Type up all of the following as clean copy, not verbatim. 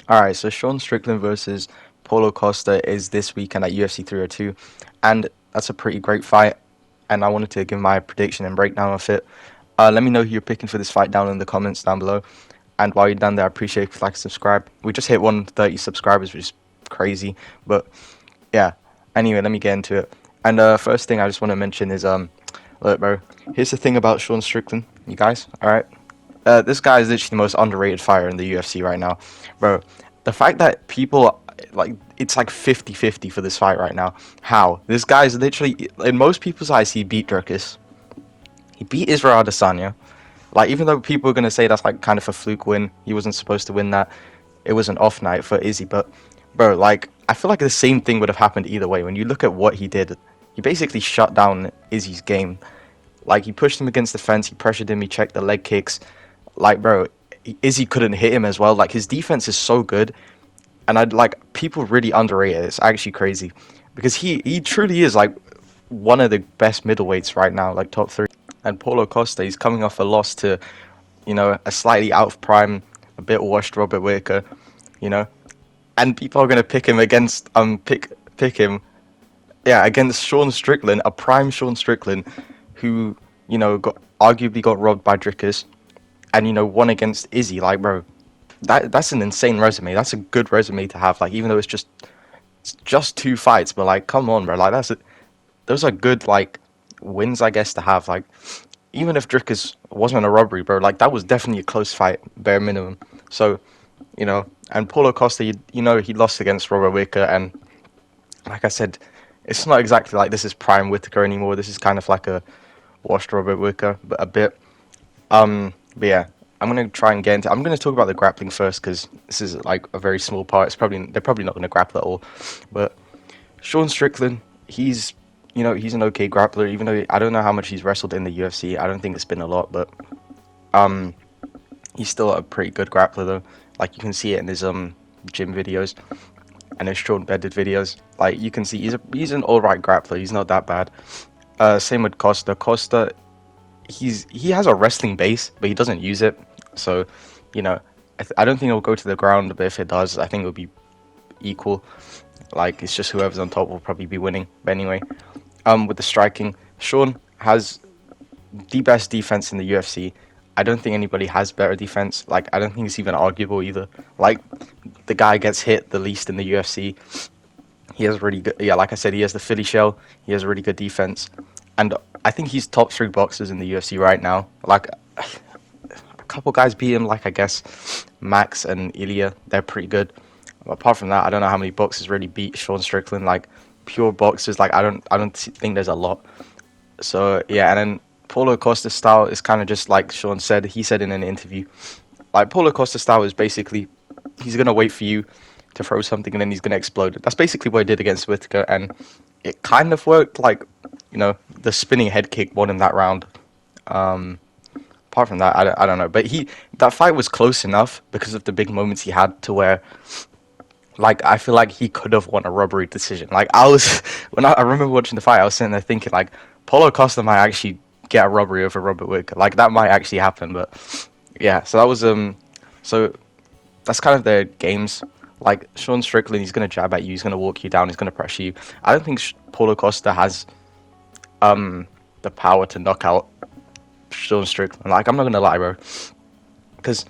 All right, so Sean Strickland versus Paulo Costa is this weekend at UFC 302, and that's a pretty great fight. And I wanted to give my prediction and breakdown of it. Let me know who you're picking for this fight down in the comments down below. And while you're down there, I appreciate if you like and subscribe. We just hit 130 subscribers, which is crazy. But yeah, anyway, let me get into it. And first thing I just want to mention is look, bro. Here's the thing about Sean Strickland, you guys. All right, this guy is literally the most underrated fighter in the UFC right now, bro. The fact that people like it's like 50-50 for this fight right now. How? This guy is literally in most people's eyes he beat Dricus. He beat Israel Adesanya. Like even though people are gonna say that's like kind of a fluke win, he wasn't supposed to win that. It was an off night for Izzy, but bro, like I feel like the same thing would have happened either way. When you look at what he did, he basically shut down Izzy's game. Like he pushed him against the fence, he pressured him, he checked the leg kicks. Like bro, Izzy couldn't hit him as well. Like his defense is so good, and I'd like people really underrate it. It's actually crazy because he truly is like one of the best middleweights right now, like top three. And Paulo Costa, he's coming off a loss to, a slightly out of prime, a bit washed Robert Whitaker, you know, and people are gonna pick him against pick him, yeah, against Sean Strickland, a prime Sean Strickland, who got arguably got robbed by Dricus, and won against Izzy. Like, bro, that's an insane resume. That's a good resume to have. Like, even though it's just two fights, but like, come on, bro. Like, those are good like wins, I guess, to have. Like, even if Dricus wasn't a robbery, bro, like that was definitely a close fight, bare minimum. So, and Paulo Costa, he lost against Robert Whitaker, and like I said, it's not exactly like this is prime Whitaker anymore. This is kind of like a washed Robert Whitaker, but a bit. But yeah, I'm gonna try and get into. I'm gonna talk about the grappling first because this is like a very small part. They're probably not gonna grapple at all. But Sean Strickland, he's an okay grappler. Even though I don't know how much he's wrestled in the UFC. I don't think it's been a lot, but um, he's still a pretty good grappler though. Like you can see it in his gym videos and his short bedded videos. Like you can see he's an alright grappler. He's not that bad. Same with Costa. Costa, he has a wrestling base, but he doesn't use it. So, I don't think it'll go to the ground. But if it does, I think it'll be equal. Like it's just whoever's on top will probably be winning. But anyway, with the striking, Sean has the best defense in the UFC. I don't think anybody has better defense. Like I don't think it's even arguable either. Like the guy gets hit the least in the UFC. He has really good. Yeah, like I said, he has the Philly shell. He has really good defense, and I think he's top three boxers in the UFC right now. Like a couple guys beat him. Like I guess Max and Ilya, they're pretty good. Apart from that, I don't know how many boxers really beat Sean Strickland. Like pure boxers, like I don't think there's a lot. So yeah, and then Paulo Costa style is kind of just like Sean said. He said in an interview, like Paulo Costa style is basically he's gonna wait for you to throw something and then he's gonna explode it. That's basically what he did against Whitaker, and it kind of worked. Like the spinning head kick won him that round. Apart from that, I don't know. But that fight was close enough because of the big moments he had to where like I feel like he could have won a robbery decision. Like I was when I remember watching the fight, I was sitting there thinking like Paulo Costa might actually get a robbery over Robert Whitaker. Like that might actually happen. But yeah, so that was so that's kind of their games. Like Sean Strickland, he's gonna jab at you, he's gonna walk you down, he's gonna pressure you. I don't think Paulo Costa has the power to knock out Sean Strickland. Like I'm not gonna lie, bro, because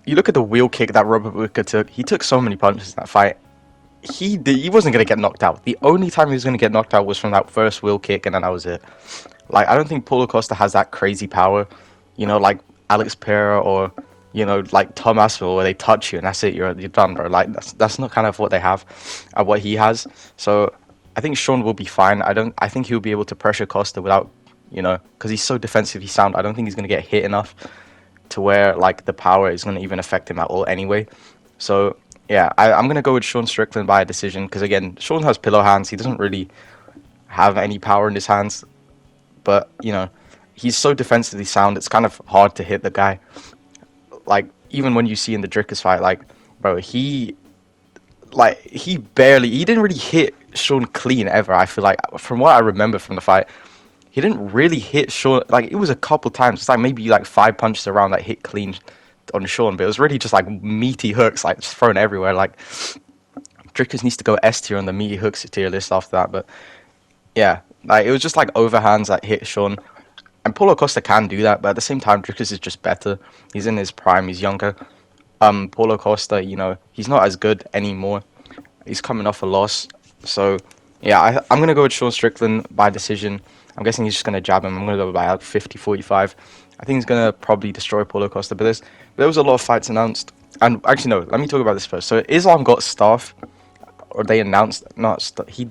you look at the wheel kick that Robert Whitaker took. He took so many punches in that fight. He wasn't gonna get knocked out. The only time he was gonna get knocked out was from that first wheel kick, and then that was it. Like I don't think Paulo Costa has that crazy power, like Alex Pereira or like Tom Aspinall, where they touch you and that's it. You're done, bro. Like that's not kind of what they have, what he has. So I think Sean will be fine. I think he'll be able to pressure Costa without, because he's so defensively sound. I don't think he's gonna get hit enough to where like the power is gonna even affect him at all anyway. So yeah, I'm gonna go with Sean Strickland by a decision because again, Sean has pillow hands. He doesn't really have any power in his hands, but he's so defensively sound. It's kind of hard to hit the guy. Like even when you see in the Dricus fight, like bro, he didn't really hit Sean clean ever. I feel like from what I remember from the fight, he didn't really hit Sean. Like it was a couple times. It's like maybe like 5 punches around that hit clean on Sean, but it was really just like meaty hooks, like just thrown everywhere. Like Dricus needs to go S tier on the meaty hooks tier list after that. But yeah, like it was just like overhands that hit Sean. And Paulo Costa can do that, but at the same time, Dricus is just better. He's in his prime. He's younger. Paulo Costa, he's not as good anymore. He's coming off a loss. So, yeah, I'm going to go with Sean Strickland by decision. I'm guessing he's just going to jab him. I'm going to go by like 50-45. I think he's going to probably destroy Paulo Costa. But there was a lot of fights announced. And actually, no, let me talk about this first. So, Islam got staff, or they announced, how do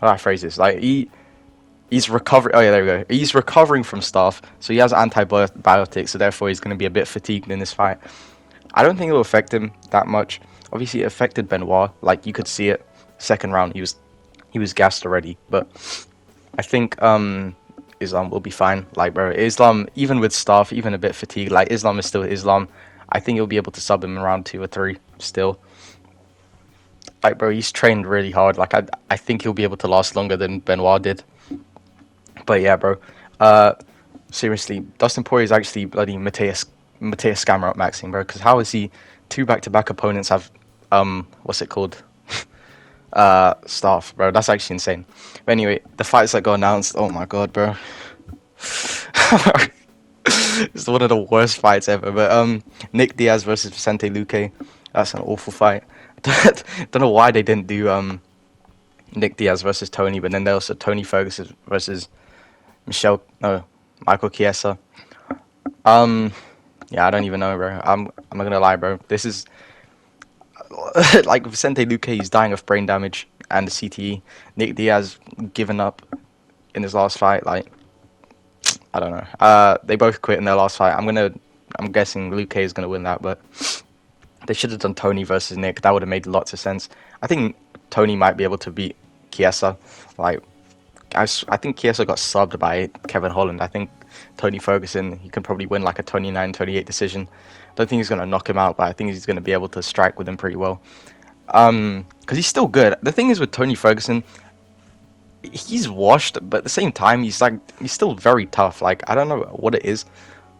I phrase this? Like, he's recovering. Oh, yeah, there we go. He's recovering from staff. So, he has antibiotics. So, therefore, he's going to be a bit fatigued in this fight. I don't think it will affect him that much. Obviously, it affected Benoit. Like, you could see it. Second round, he was gassed already. But I think Islam will be fine. Like, bro, Islam, even with staff, even a bit fatigued, like, Islam is still Islam. I think he'll be able to sub him in round 2 or 3 still. Like, bro, he's trained really hard. Like, I think he'll be able to last longer than Benoit did. But yeah, bro. Seriously, Dustin Poirier is actually bloody Mateus Scammer up maxing, bro. Because how is he 2 back-to-back opponents have what's it called? Staff, bro. That's actually insane. But anyway, the fights that got announced. Oh my god, bro. It's one of the worst fights ever. But Nick Diaz versus Vicente Luque. That's an awful fight. Don't know why they didn't do Nick Diaz versus Tony, but then there was Tony Ferguson versus Michael Chiesa. Yeah, I don't even know, bro. I'm not gonna lie, bro. This is like Vicente Luque. He's dying of brain damage and the CTE. Nick Diaz given up in his last fight. Like, I don't know. They both quit in their last fight. I'm guessing Luque is gonna win that, but they should have done Tony versus Nick. That would have made lots of sense. I think Tony might be able to beat Chiesa. Like, I think Chiesa got subbed by Kevin Holland. I think Tony Ferguson, he can probably win like a 29-28 decision. Don't think he's going to knock him out, but I think he's going to be able to strike with him pretty well. Because he's still good. The thing is with Tony Ferguson, he's washed, but at the same time, he's still very tough. Like, I don't know what it is.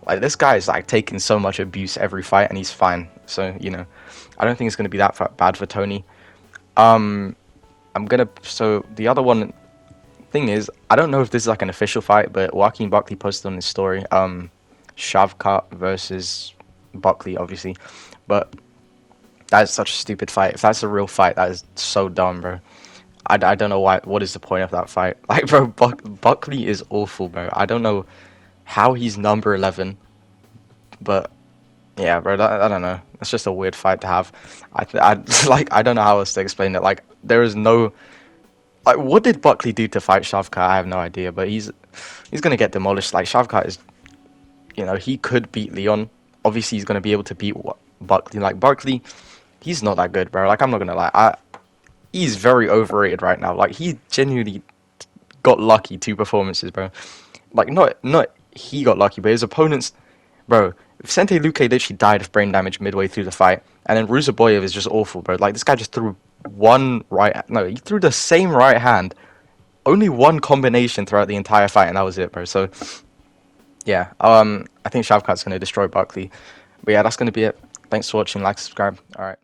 Like, this guy is like taking so much abuse every fight, and he's fine. So, I don't think it's going to be that bad for Tony. So the other one thing is, I don't know if this is like an official fight, but Joaquin Buckley posted on his story, Shavkat versus Buckley, obviously, but that is such a stupid fight. If that's a real fight, that is so dumb, bro. I don't know what is the point of that fight. Like, bro, Buckley is awful, bro. I don't know how he's number 11, but yeah, bro, I don't know. It's just a weird fight to have. I don't know how else to explain it. Like, there is no, like, what did Buckley do to fight Shavkat? I have no idea, but he's gonna get demolished. Like, Shavkat is, he could beat Leon. Obviously, he's gonna be able to beat Buckley. Like, Buckley, he's not that good, bro. Like, I'm not gonna lie. He's very overrated right now. Like, he genuinely got lucky 2 performances, bro. Like, not he got lucky, but his opponents, bro. Vicente Luque literally died of brain damage midway through the fight, and then Ruzaboyev is just awful, bro. Like, this guy just threw he threw the same right hand, only one combination throughout the entire fight, and that was it, bro. So, yeah, I think Shavkat's gonna destroy Buckley. But yeah, that's gonna be it. Thanks for watching. Like, subscribe. All right.